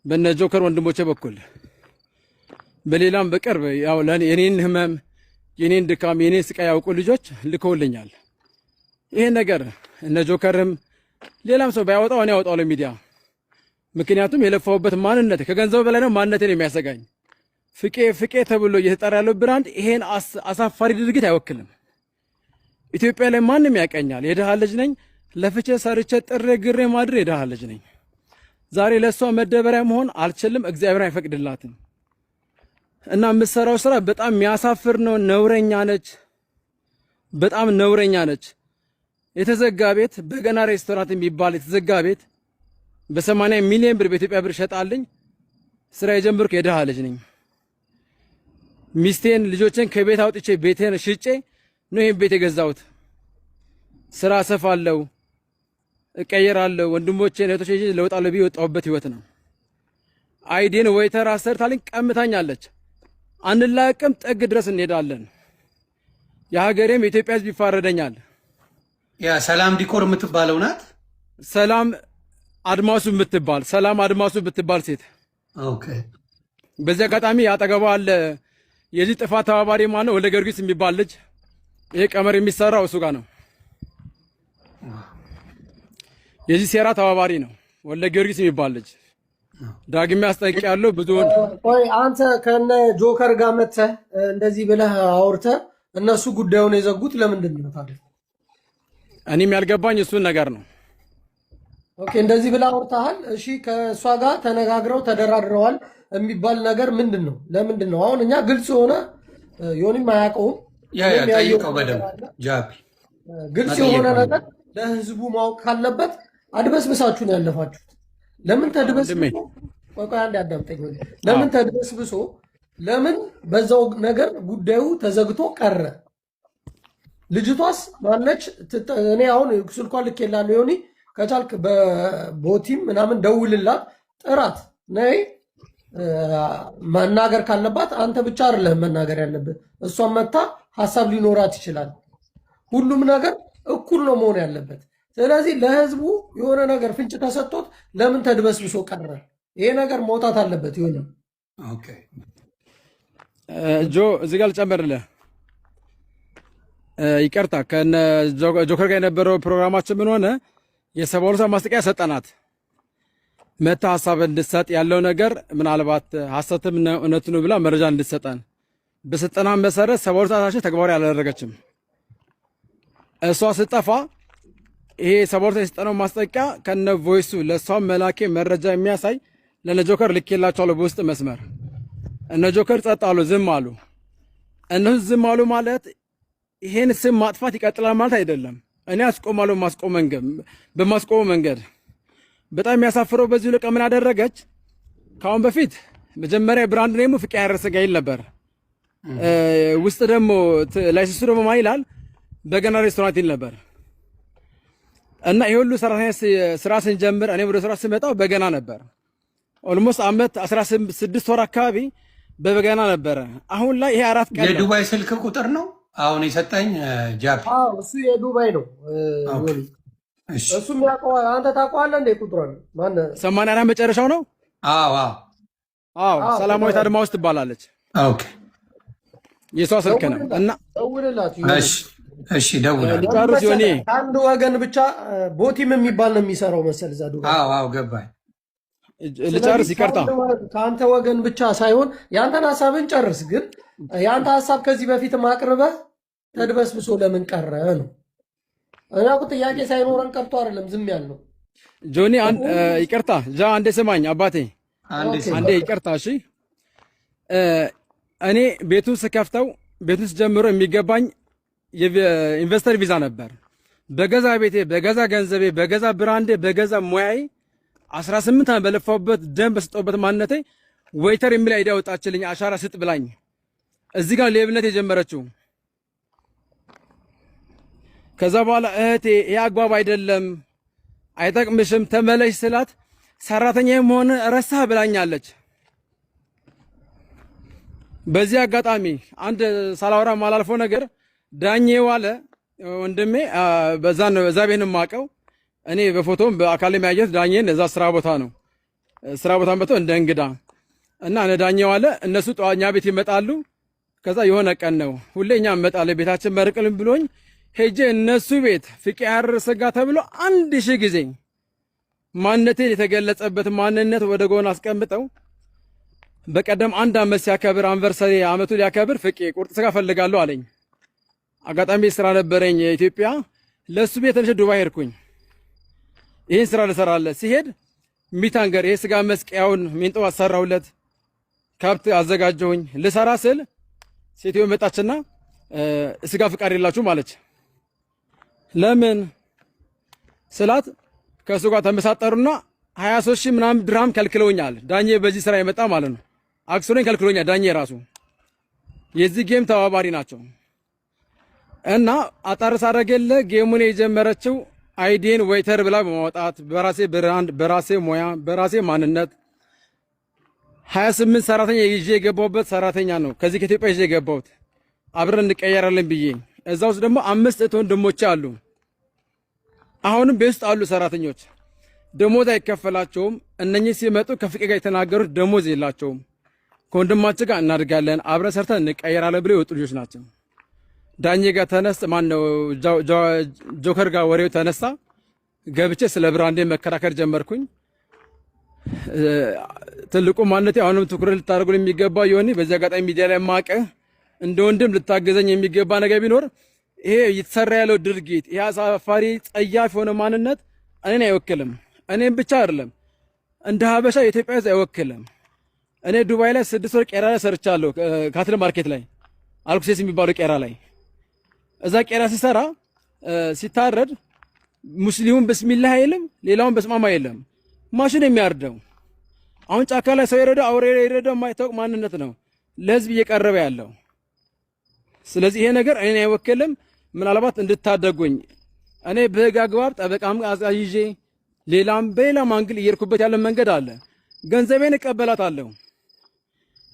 በነ ጆከር ወንድሞቼ በኩል በሌላም በቅርብ ያው የኔን ህመም የኔን ድካም የኔን ስቃይ ያውቁ ልጆች ልከውልኛል። ይሄ ነገር እነ ጆከርም ሌላም ሰው ባያወጣው እኔ አወጣው ለሚዲያ። ምክንያቱም የለፋውበት ማንነት ከገንዘብ በላይ ነው ማንነቴን የሚያሰጋኝ። ፍቄ ተብሎ እየተጠራ ያለው ብራንድ ይሄን አሳፋሪ ድርጊት አይወክልም። ኢትዮጵያ ላይ ማንም ያቀኛል። የደሃ ልጅ ነኝ። ለፍቼ ሰርቼ ጥሬ ግሬ ማድሬ የደሃ ልጅ ነኝ። ዛሬ ለሷ መደበሪያ መሆን አልችልም። እግዚአብሔር አይፈቅድላትም። እና የምትሰራው ስራ በጣም የሚያሳፍር ነው። ነውረኛ ነች፣ በጣም ነውረኛ ነች። የተዘጋ ቤት በገና ሬስቶራንት የሚባል የተዘጋ ቤት በ80 ሚሊዮን ብር በኢትዮጵያ ብር ሸጣልኝ። ስራ የጀመርኩ የደሃ ልጅ ነኝ። ሚስቴን ልጆችን ከቤት አውጥቼ ቤቴን ሽጬ ነው ይሄን ቤት የገዛሁት። ስራ ሰፋለሁ፣ እቀየራለሁ፣ ወንድሞቼን እህቶቼ ለውጣለሁ ብዬ የወጣሁበት ህይወት ነው። አይዲን ወይተር አሰርታልኝ ቀምታኛለች። አንላቅም፣ ጥግ ድረስ እንሄዳለን። የሀገሬም የኢትዮጵያ ህዝብ ይፋረደኛል። ያ ሰላም ዲኮር የምትባለው ናት። ሰላም አድማሱ የምትባል ሴት። ኦኬ። በዚህ አጋጣሚ አጠገቧ አለ የዚህ ጥፋት ተባባሪ ማነው ወልደ ጊዮርጊስ የሚባል ልጅ። ይሄ ቀመር የሚሰራው እሱ ጋር ነው። የዚህ ሴራ ተባባሪ ነው ወልደ ጊዮርጊስ የሚባል ልጅ። ዳግም ያስጠይቅ ያለው ብዙ ቆይ አንተ ከነ ጆከር ጋር መተህ እንደዚህ ብለህ አውርተህ እነሱ ጉዳዩን የዘጉት ለምንድን ነው ታዲያ? እኔም ያልገባኝ እሱን ነገር ነው። ኦኬ እንደዚህ ብለህ አውርተሃል። እሺ ከእሷ ጋር ተነጋግረው ተደራድረዋል የሚባል ነገር ምንድን ነው? ለምንድን ነው አሁን እኛ ግልጽ የሆነ ዮኒም አያውቀውም። ጠይቀው በደምብ ጃፒ። ግልጽ የሆነ ነገር ለህዝቡ ማወቅ ካለበት አድበስብሳችሁ ነው ያለፋችሁት። ለምን ተድበስብሶ ለምን በዛው ነገር ጉዳዩ ተዘግቶ ቀረ? ልጅቷስ ማነች? እኔ አሁን ስልኳን ልኬላለሁ። ዮኒ ከቻልክ በቦቲም ምናምን ደውልላት፣ ጥራት ነይ። መናገር ካለባት አንተ ብቻ አይደለም መናገር ያለብህ፣ እሷን መታ ሀሳብ ሊኖራት ይችላል። ሁሉም ነገር እኩል ነው መሆን ያለበት። ስለዚህ ለህዝቡ የሆነ ነገር ፍንጭ ተሰጥቶት ለምን ተድበስብሶ ቀረ? ይሄ ነገር መውጣት አለበት። ይሆነ ኦኬ ጆ እዚህ ጋር ልጨምርልህ። ይቅርታ ከነ ጆከር ጋር የነበረው ፕሮግራማችን ምን ሆነ? የ72 ሰዓት ማስጠንቀቂያ ሰጠናት። መታ ሀሳብ እንድትሰጥ ያለው ነገር ምናልባት ሀሰትም እውነቱ ነው ብላ መረጃ እንድትሰጠን በሰጠና መሰረት 72 ሰዓታችን ተግባራዊ አላደረገችም። እሷ ስጠፋ ይሄ 72 የሰጠነው ማስጠንቀቂያ ከነ ቮይሱ ለሷ መላኬ መረጃ የሚያሳይ ለነ ጆከር ልኬላቸዋለሁ በውስጥ መስመር። እነ ጆከር ጸጥ አሉ፣ ዝም አሉ። እነሱ ዝም አሉ ማለት ይሄን ስም ማጥፋት ይቀጥላል ማለት አይደለም። እኔ አስቆማለሁ በማስቆመው መንገድ። በጣም የሚያሳፍረው በዚህ ልቀ ምን አደረገች? ካሁን በፊት መጀመሪያ ብራንድ ኔሙ ፍቄ ያረሰጋ ይል ነበር። ውስጥ ደግሞ ላይሰንሱ ደግሞ ማን ይላል? በገና ሬስቶራንት ይል ነበር። እና ይሄ ሁሉ ሰራተኛ ስራ ስንጀምር እኔ ወደ ስራ ስመጣው በገና ነበር። ኦልሞስት አመት 16 ወር አካባቢ በበገና ነበረ። አሁን ላይ ይሄ 4 ቀን የዱባይ ስልክ ቁጥር ነው አሁን የሰጠኝ ጃፒ። እሱ የዱባይ ነው። እሱም ያውቀዋል። አንተ ታውቀዋለህ እንዴ? ቁጥሩን ማን 84 መጨረሻው ነው። አዎ ሰላማዊት አድማውስ ትባላለች። ኦኬ የሷ ስልክ ነው። እና ደውልላችሁ። እሺ ደውላለሁ። ጫሩስ ዮኒ አንድ ወገን ብቻ ቦቲም የሚባል ነው የሚሰራው መሰል እዛ ዱባይ። ገባኝ። ልጨርስ፣ ይቅርታ። ከአንተ ወገን ብቻ ሳይሆን ያንተን ሀሳብን ጨርስ። ግን ያንተ ሀሳብ ከዚህ በፊት ማቅርበህ ተድበስብሶ ለምን ቀረ ነው። እኔ እኮ ጥያቄ ሳይኖረን ቀርቶ አይደለም ዝም ያልነው። ጆኒ ይቅርታ፣ አንዴ ስማኝ አባቴ፣ አንዴ ይቅርታ። እሺ እኔ ቤቱን ስከፍተው ቤቱን ስጀምሮ የሚገባኝ የኢንቨስተር ቪዛ ነበር። በገዛ ቤቴ፣ በገዛ ገንዘቤ፣ በገዛ ብራንዴ፣ በገዛ ሙያዬ 18 ዓመት በለፋውበት ደም በሰጠውበት ማንነቴ ዌይተር የሚል አይዲያ ወጣችልኝ። አሻራ ስጥ ብላኝ እዚህ ጋር ሌብነት የጀመረችው። ከዛ በኋላ እህቴ ይሄ አግባብ አይደለም፣ አይጠቅምሽም፣ ተመለሽ ስላት ሰራተኛ መሆን ረሳህ ብላኛለች። በዚህ አጋጣሚ አንድ ሳላወራ ማላልፈው ነገር ዳኜ ዋለ ወንድሜ በዛ ቤት ነው የማውቀው እኔ በፎቶም በአካል የሚያየት ዳኜን እዛ ስራ ቦታ ነው። ስራ ቦታ መጥቶ እንደ እንግዳ እና ነዳኛው አለ እነሱ ጠዋኛ ቤት ይመጣሉ። ከዛ የሆነ ቀን ነው ሁሌ እኛ እንመጣለን ቤታችን መርቅልን ብሎኝ ሄጄ እነሱ ቤት ፍቄ ያረሰጋ ተብሎ 1000 ጊዜ ማንነቴን የተገለጸበት ማንነት ወደ ጎን አስቀምጠው በቀደም 1 ዓመት ሲያከብር አንቨርሰሪ ዓመቱ ሊያከብር ፍቄ ቁርጥ ስጋ ፈልጋለሁ አለኝ። አጋጣሚ ስራ ነበረኝ ኢትዮጵያ ለሱ ቤት ተነሽ ዱባይ ሄድኩኝ። ይሄን ስራ ልሰራለት ሲሄድ ሚታንገር ይሄ ስጋ መስቀያውን ሚንጦ አሰራውለት ከብት አዘጋጀሁኝ ልሰራ ስል ሴትዮ መጣችና ስጋ ፍቃድ የላችሁ ማለች። ለምን ስላት ከሱ ጋር ተመሳጠሩና 23,000 ምናምን ድርሃም ከልክለውኛል። ዳኜ በዚህ ስራ የመጣ ማለት ነው። አክሱሬን ከልክለውኛል። ዳኜ ራሱ የዚህ ጌም ተባባሪ ናቸው። እና አጣርስ አደረገለ ጌሙን የጀመረችው አይዲን ዌይተር ብላ በማውጣት በራሴ ብራንድ በራሴ ሙያ በራሴ ማንነት 28 ሰራተኛ ይዤ የገባሁበት ሰራተኛ ነው። ከዚህ ከኢትዮጵያ ይዤ የገባሁት አብረን እንቀየራለን ብዬ እዛ ውስጥ ደግሞ 5 እህት ወንድሞች አሉ። አሁንም ቤት ውስጥ አሉ ሰራተኞች። ደሞዝ አይከፈላቸውም። እነኚህ ሲመጡ ከፍቄ ጋር የተናገሩት ደሞዝ የላቸውም። ከወንድማችን ጋር እናድጋለን አብረን ሰርተን እንቀየራለን ብለው የወጡ ልጆች ናቸው። ዳኜ ጋር ተነስ ማነው ጆከር ጋር ወሬው ተነሳ። ገብቼ ስለ ብራንዴ መከራከር ጀመርኩኝ። ትልቁ ማንነቴ አሁንም ትኩረት ልታደርጉ የሚገባው ይሆን በዚህ አጋጣሚ ሚዲያ ላይ ማቀ እንደ ወንድም ልታገዘኝ የሚገባ ነገር ቢኖር ይሄ እየተሰራ ያለው ድርጊት ይሄ አሳፋሪ ጸያፍ የሆነ ማንነት እኔን አይወክልም። እኔም ብቻ አይደለም እንደ ሀበሻ የኢትዮጵያ ሕዝብ አይወክልም። እኔ ዱባይ ላይ 6 ወር ቄራ ላይ ሰርቻለሁ። ካትል ማርኬት ላይ አልኩሴስ የሚባለው ቄራ ላይ እዛ ቄራ ሲሰራ ሲታረድ ሙስሊሙን በስሚላህ አይልም፣ ሌላውን በስማማ አይልም። ማሽን የሚያርደው አሁን ጫካ ላይ ሰው ይረዳ አውሬ ይረዳ የማይታወቅ ማንነት ነው ለህዝብ እየቀረበ ያለው። ስለዚህ ይሄ ነገር እኔን አይወክልም። ምናልባት እንድታደጉኝ እኔ በህግ አግባብ ጠበቃም አዛይዤ ሌላም በሌላም አንግል እየርኩበት ያለ መንገድ አለ። ገንዘቤን እቀበላታለሁ።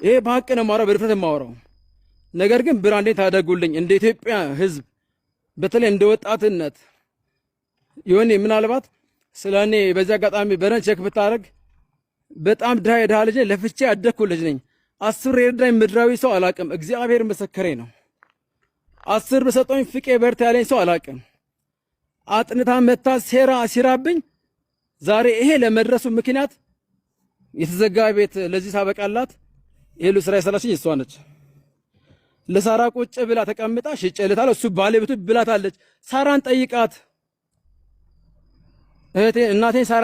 ይሄ በሐቅ ነው የማወራው፣ በድፍረት የማወራው ነገር ግን ብራንዴን ታደጉልኝ። እንደ ኢትዮጵያ ህዝብ በተለይ እንደ ወጣትነት ይሆን ምናልባት ስለኔ በዚህ አጋጣሚ በረን ቼክ ብታረግ በጣም ድሃ ልጅ ለፍቼ ያደኩ ልጅ ነኝ። 10 የረዳኝ ምድራዊ ሰው አላቅም። እግዚአብሔር መሰከሬ ነው። 10 በሰጠኝ ፍቄ በርታ ያለኝ ሰው አላቅም። አጥንታ መታ ሴራ ሲራብኝ ዛሬ ይሄ ለመድረሱ ምክንያት የተዘጋ ቤት ለዚህ ሳበቃላት ይሄሉ ስራ የሰራችኝ እሷ ነች። ለሳራ ቁጭ ብላ ተቀምጣ ሽጬልታለሁ። እሱ ባለቤቱ ብላታለች። ሳራን ጠይቃት እህቴ እናቴ ሳራ